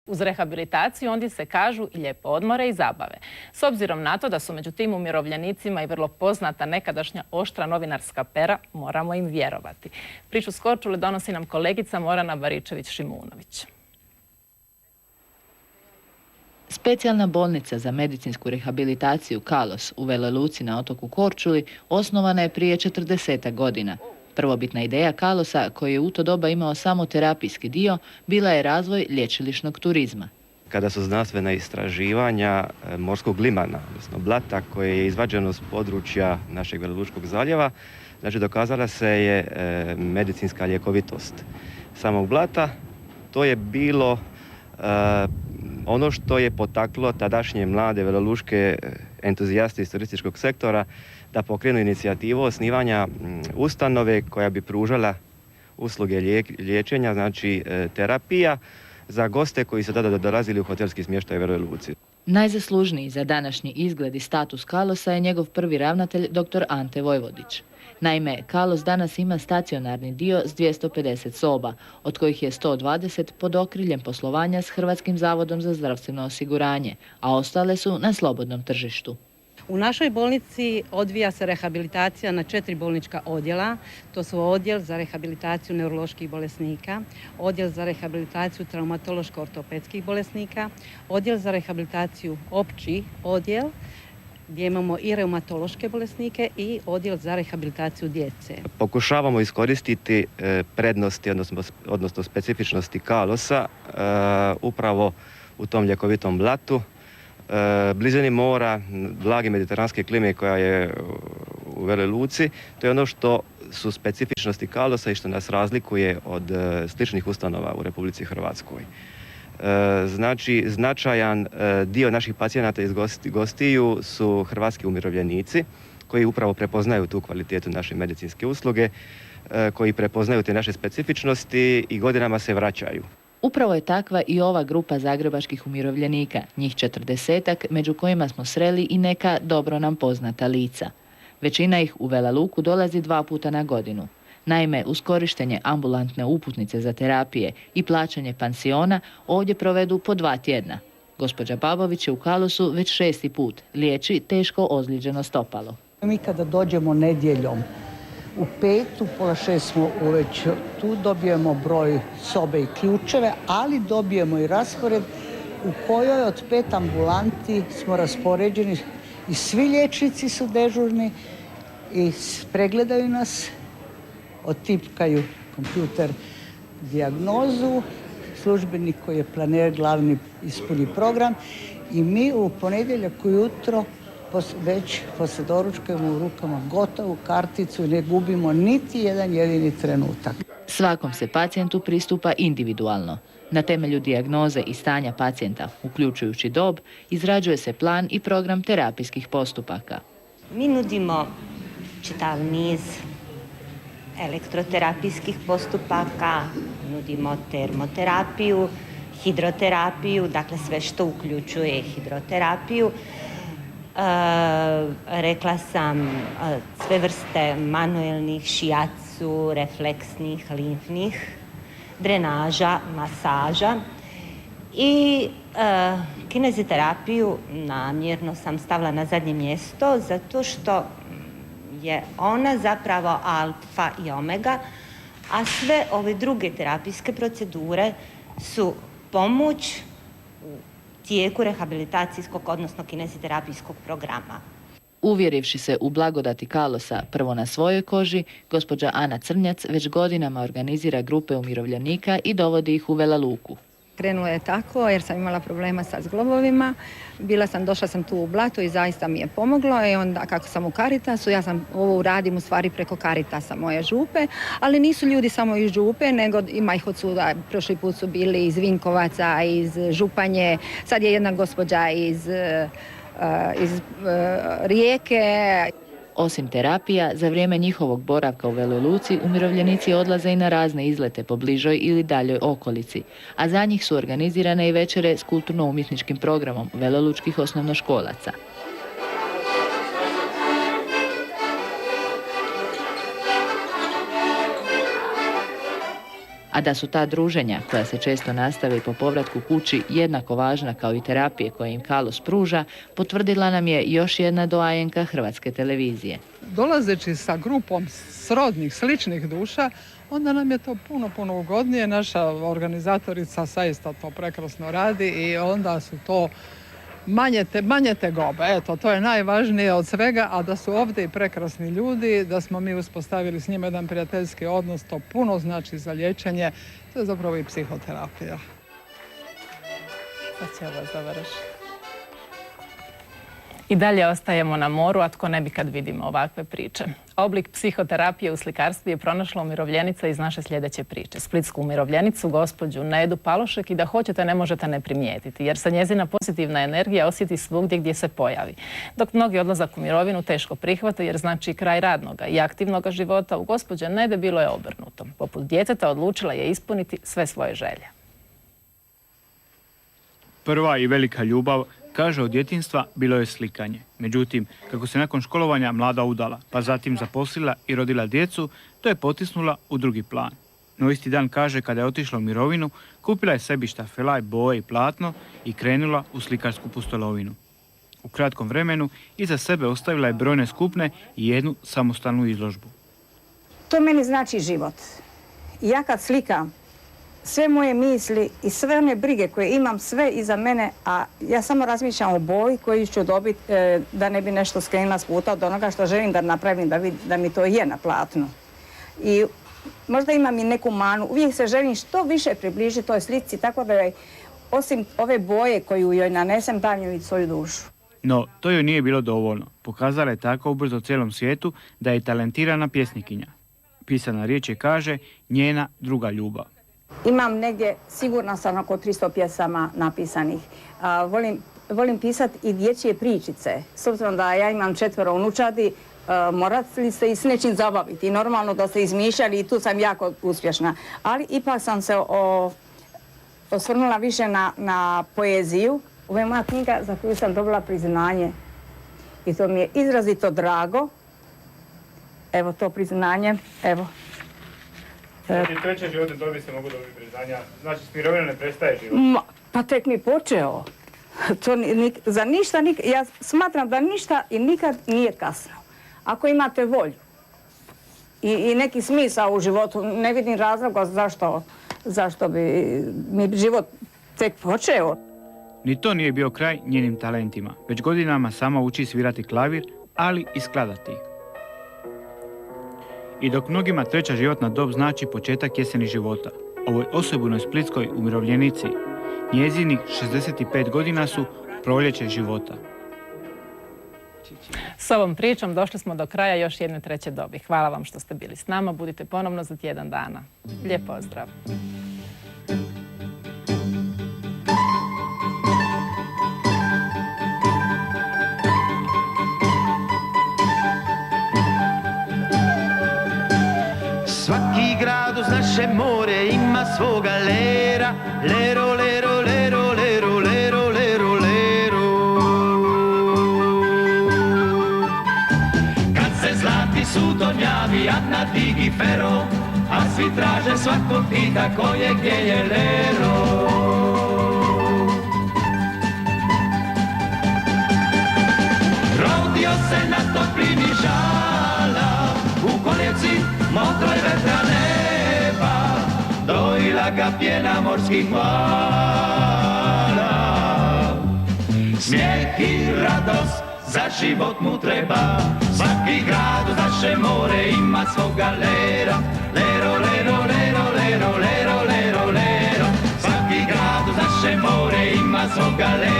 Uz rehabilitaciju ondje se kažu i lijepo odmore i zabave. S obzirom na to da su među tim umirovljenicima i vrlo poznata nekadašnja oštra novinarska pera, moramo im vjerovati. Priču s Korčule donosi nam kolegica Morana Baričević-Šimunović. Specijalna bolnica za medicinsku rehabilitaciju Kalos u Veloj Luci na otoku Korčuli osnovana je prije 40 godina. Prvobitna ideja Kalosa, koji je u to doba imao samo terapijski dio, bila je razvoj lječilišnog turizma. Kada su znanstvena istraživanja morskog limana, odnosno blata, koje je izvađeno s područja našeg Velolučkog zaljeva, znači dokazala se je medicinska ljekovitost samog blata. To je bilo ono što je potaklo tadašnje mlade veloluške entuzijaste iz turističkog sektora da pokrenu inicijativu osnivanja ustanove koja bi pružala usluge liječenja, znači terapija za goste koji su tada dolazili u hotelski smještaj u Veloj Luci. Najzaslužniji za današnji izgled i status Kalosa je njegov prvi ravnatelj, dr. Ante Vojvodić. Naime, Kalos danas ima stacionarni dio s 250 soba, od kojih je 120 pod okriljem poslovanja s Hrvatskim zavodom za zdravstveno osiguranje, a ostale su na slobodnom tržištu. U našoj bolnici odvija se rehabilitacija na 4 bolnička odjela. To su odjel za rehabilitaciju neuroloških bolesnika, odjel za rehabilitaciju traumatološko-ortopedskih bolesnika, odjel za rehabilitaciju opći odjel, gdje imamo i reumatološke bolesnike i odjel za rehabilitaciju djece. Pokušavamo iskoristiti prednosti, odnosno specifičnosti Kalosa upravo u tom ljekovitom blatu, blizini mora, blage mediteranske klime koja je u Veloj Luci. To je ono što su specifičnosti Kalosa i što nas razlikuje od sličnih ustanova u Republici Hrvatskoj. Znači, značajan dio naših pacijenata iz gostiju su hrvatski umirovljenici koji upravo prepoznaju tu kvalitetu naše medicinske usluge, koji prepoznaju te naše specifičnosti i godinama se vraćaju. Upravo je takva i ova grupa zagrebačkih umirovljenika, njih 40-ak, među kojima smo sreli i neka dobro nam poznata lica. Većina ih u Vela Luku dolazi 2 puta na godinu. Naime, uz korištenje ambulantne uputnice za terapije i plaćanje pansiona ovdje provedu po 2 tjedna. Gospođa Babović je u Kalosu već 6. put, liječi teško ozlijeđeno stopalo. Mi kada dođemo nedjeljom u 5, u pola 6 smo uveć tu, dobijemo broj sobe i ključeve, ali dobijemo i raspored u kojoj od 5 ambulanti smo raspoređeni i svi liječnici su dežurni i pregledaju nas, otipkaju kompjuter dijagnozu, službenik koji je planer glavni ispuni program i mi u ponedjeljak ujutro već poslije doručkujemo u rukama gotovu karticu i ne gubimo niti jedan jedini trenutak. Svakom se pacijentu pristupa individualno. Na temelju dijagnoze i stanja pacijenta, uključujući dob, izrađuje se plan i program terapijskih postupaka. Mi nudimo čitav niz elektroterapijskih postupaka, nudimo termoterapiju, hidroterapiju, dakle sve što uključuje hidroterapiju. Rekla sam sve vrste manuelnih, šijacu, refleksnih, limfnih, drenaža, masaža i kineziterapiju namjerno sam stavila na zadnje mjesto zato što je ona zapravo alfa i omega, a sve ove druge terapijske procedure su pomoć u tijeku rehabilitacijskog, odnosno kineziterapijskog programa. Uvjerivši se u blagodati Kalosa prvo na svojoj koži, gospođa Ana Crnjac već godinama organizira grupe umirovljenika i dovodi ih u Vela Luku. Krenulo je tako jer sam imala problema sa zglobovima. Došla sam tu u Blatu i zaista mi je pomoglo. I onda kako sam u Caritasu, ovo uradim u stvari preko Caritasa moje župe, ali nisu ljudi samo iz župe, nego ima ih od svuda. Prošli put su bili iz Vinkovaca, iz Županje, sad je jedna gospođa iz Rijeke. Osim terapija, za vrijeme njihovog boravka u Veloj Luci umirovljenici odlaze i na razne izlete po bližoj ili daljoj okolici, a za njih su organizirane i večere s kulturno-umjetničkim programom velolučkih osnovnoškolaca. A da su ta druženja, koja se često nastave po povratku kući, jednako važna kao i terapije koje im Kalos pruža, potvrdila nam je još jedna doajenka Hrvatske televizije. Dolazeći sa grupom srodnih, sličnih duša, onda nam je to puno ugodnije. Naša organizatorica zaista to prekrasno radi i onda su to manje tegobe. Eto, to je najvažnije od svega, a da su ovdje i prekrasni ljudi, da smo mi uspostavili s njima jedan prijateljski odnos, to puno znači za liječenje, to je zapravo i psihoterapija. Sad će ovo završiti. I dalje ostajemo na moru, a tko ne bi kad vidimo ovakve priče. Oblik psihoterapije u slikarstvu je pronašla umirovljenica iz naše sljedeće priče. Splitsku umirovljenicu, gospođu Nedu Palošek, i da hoćete ne možete ne primijetiti, jer se njezina pozitivna energija osjeti svugdje gdje se pojavi. Dok mnogi odlazak u mirovinu teško prihvate jer znači kraj radnoga i aktivnog života, u gospođe Nede bilo je obrnuto. Poput djeteta odlučila je ispuniti sve svoje želje. Prva i velika ljubav, kaže, od djetinjstva bilo je slikanje. Međutim, kako se nakon školovanja mlada udala, pa zatim zaposlila i rodila djecu, to je potisnula u drugi plan. No isti dan, kaže, kada je otišla u mirovinu, kupila je sebi štafelaj, boje i platno i krenula u slikarsku pustolovinu. U kratkom vremenu iza sebe ostavila je brojne skupne i jednu samostalnu izložbu. To meni znači život. Ja kad slikam, sve moje misli i sve one brige koje imam, sve iza mene, a ja samo razmišljam o boji koju ću dobiti da ne bi nešto skrenula s puta od onoga što želim da napravim, da mi to je na platnu. I možda imam i neku manu, uvijek se želim što više približiti toj slici, tako da osim ove boje koju joj nanesem, dajem joj svoju dušu. No, to joj nije bilo dovoljno. Pokazala je tako ubrzo cijelom svijetu da je talentirana pjesnikinja. Pisana riječ je, kaže, njena druga ljubav. Imam negdje, sigurno sam oko 300 pjesama napisanih. Volim pisati i dječje pričice. S obzirom da ja imam 4 unučadi, morali se i s nečim zabaviti. I normalno da se izmišljali i tu sam jako uspješna. Ali ipak sam se osvrnula više na poeziju. Ovo je moja knjiga za koju sam dobila priznanje. I to mi je izrazito drago. Evo to priznanje, evo. Znači, treće životne dobi se mogu dobiti priznanja. Znači, s mirovine ne prestaje život. Pa tek mi počeo. Za ništa, ja smatram da ništa i nikad nije kasno. Ako imate volju i neki smisao u životu, ne vidim razloga zašto bi mi život tek počeo. Ni to nije bio kraj njenim talentima. Već godinama sama uči svirati klavir, ali i skladati. I dok mnogima treća životna dob znači početak jeseni života, ovoj osobnoj splitskoj umirovljenici, njezinih 65 godina su proljeće života. S ovom pričom došli smo do kraja još jedne treće dobi. Hvala vam što ste bili s nama. Budite ponovno za tjedan dana. Lijep pozdrav. Svaki grad uz naše more ima svoga lera, lero, lero, lero, lero, lero, lero, lero. Kad se zlati sudonjavi, a na digi fero, a svi traže svakog pita ko je gdje je lero. Rodio se na toplini žala, u koljevci motroj vetra neba, dojila ga pjena morskih vala. Smijeh i radost za život mu treba, svaki grad uz naše more ima svoga lera. Lero, lero, lero, lero, lero, lero, lero, svaki grad uz naše more ima svoga lera.